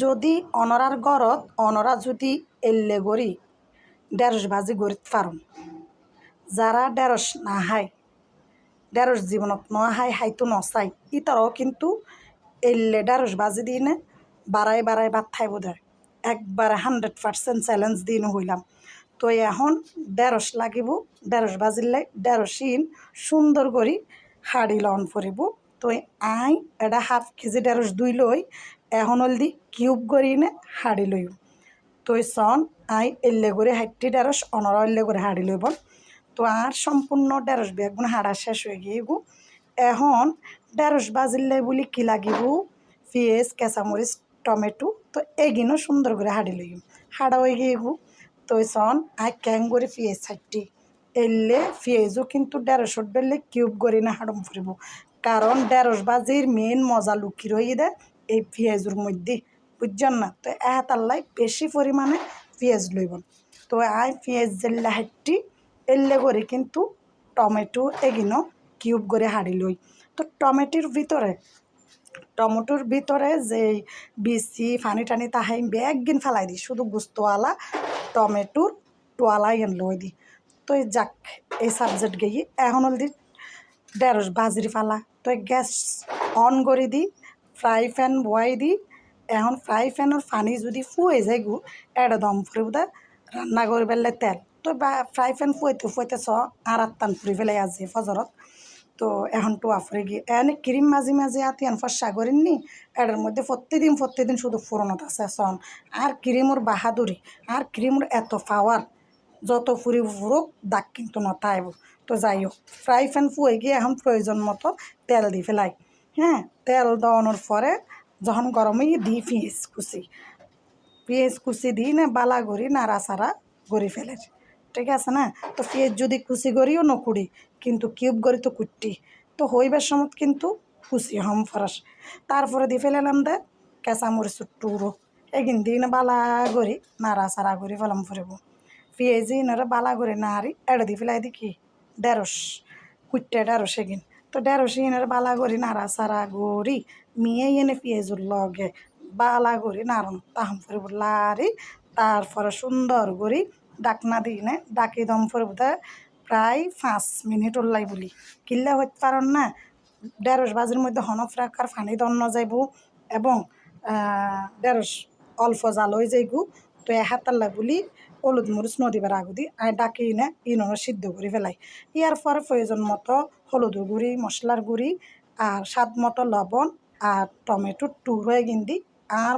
যদি অনরার গড়ত অনরা যদি এল্লে গড়ি ঢেঁড়স ভাজি গড়িত পারম যারা ঢেঁড়স না খায় ঢেঁড়স জীবনত ন খায় হাইতো নচাই ইতারাও কিন্তু এল্লে ঢেঁড়স ভাজি দিনে বাড়াই বাড়াই ভাত খাইব দেয় একবারে 100% চ্যালেঞ্জ দিন হইলাম। তো এখন ঢেঁড়স লাগিব ঢেঁড়স ভাজিলে ঢেঁড়সিন সুন্দর করে হাড়ি লন ফুরিব। তো আই এটা 1/2 কেজি ঢেঁড়স দুই লই এখন হলদি কিউব করি নে হাড়ি লই। তো সন আই এল্লে করে হাইটি ঢেঁড়স অনরা এল্লে করে হাড়ি লইব। তো আর সম্পূর্ণ ঢেঁড়স বেগুন হাড়া শেষ হয়ে গিয়ে গু। এখন ঢেঁড়স ভাজিলে বলি কি লাগিব পেঁয়াজ কাঁচামরিচ টমেটো তো এগিনো সুন্দর করে হাড়ি লই হাড়া হয়ে গিয়ে গু। তো সন আই ক্যাং করে পেঁয়াজ ছাড়টি এলে পেঁয়াজও কিন্তু ঢেঁড়সত বেললে কিউব করে না হাড়ম ফুরিব কারণ ঢেঁড়স ভাজির মেন মজা লুকি রয়ে দেয় এই পেঁয়াজের মধ্যে বুঝছেন না। তো তাল্লাই বেশি পরিমাণে পেঁয়াজ লইব। তো আই পেঁয়াজ জেল্লা হাঁটি এল্লে করে কিন্তু টমেটো এগিনো কিউব করে হাড়ি লই। তো টমেটোর ভিতরে যে বিচি পানি টানি তাহাই একদিন ফেলাই দিই শুধু গুস্তওয়ালা টমেটোর টোয়ালাই এন লই দিই। তো যাক এই সাবজেক্ট গিয়ে এখন হল দি ঢেঁড়স ভাজির ফালা। তো গ্যাস অন করে দিই ফ্রাই প্যান বয়াই দিই। এখন ফ্রাই প্যানের পানি যদি ফুয়ে যায় গু এটা দম ফুরে বোধ রান্না করে ফেললে তেল তো ফ্রাই প্যান ফুয়েতে আর আত্তান ফুরি ফেলে আজি ফজরত। তো এখন টোয়া ফুরে গিয়ে এনে ক্রিম মাঝে মাঝে আতিয়ান ফসা করেননি এটার মধ্যে প্রত্যেকদিন শুধু ফোরনত আছে সন আর ক্রিমর বাহাদুরি আর ক্রিমর এত পাওয়ার যত ফুরি ফুরুক দাগ কিন্তু নতাইব। তো যাই হোক ফ্রাই প্যান ফুয়ে গিয়ে এখন প্রয়োজন মতো তেল দিয়ে ফেলাই। হ্যাঁ তেল দেওয়ানোর পরে যখন গরম হয়ে দিই পেঁয়াজ কুচি দিই না বালা করি নাড়া সারা গড়ি ফেলে ঠিক আছে না। তো পেঁয়াজ যদি কুচি করিও নকুড়ি কিন্তু কিউব করি তো কুট্টি তো হইবার সময় কিন্তু কুচি হম ফরাস তারপরে দিয়ে ফেলালাম দে কাঁচামরিচ টুরো এগিন দিই না বালা করি নাড়া সারা করি ফেলাম ফুরিব পেঁয়াজ ইনারে বালা করে নাড়ি এড়ে দিয়ে ফেলাই দি কি ঢেঁড়স এগিন। তো ঢেঁড়স ইনারে বালা করি নাড়া সারা গড়ি মিয়ে এনে পেঁয়াজুর লগে বালা করি নাড়ন তাহাম ফুরিব লারি তারপরে সুন্দর করি ডাকনা দিই নে ডাকি দম ফুরিব প্রায় 5 মিনিট ওল্লাই বলি কিল্লা হইতে পারেন না ঢেঁড়স ভাজির মধ্যে হনফ রাখার ফানি দন্ন যাইব এবং ঢেঁড়স অল্প জাল হয়ে যাইব। তো হাতাল্লা বলি হলুদ মরিচ নদীবার আগুদি আর ডাকি না ইননো সিদ্ধ করে ফেলাই ইয়ার পরে প্রয়োজন মতো হলুদের গুঁড়ি মশলার গুঁড়ি আর স্বাদ মতো লবণ আর টমেটোর টুর হয়ে গিন্দি আর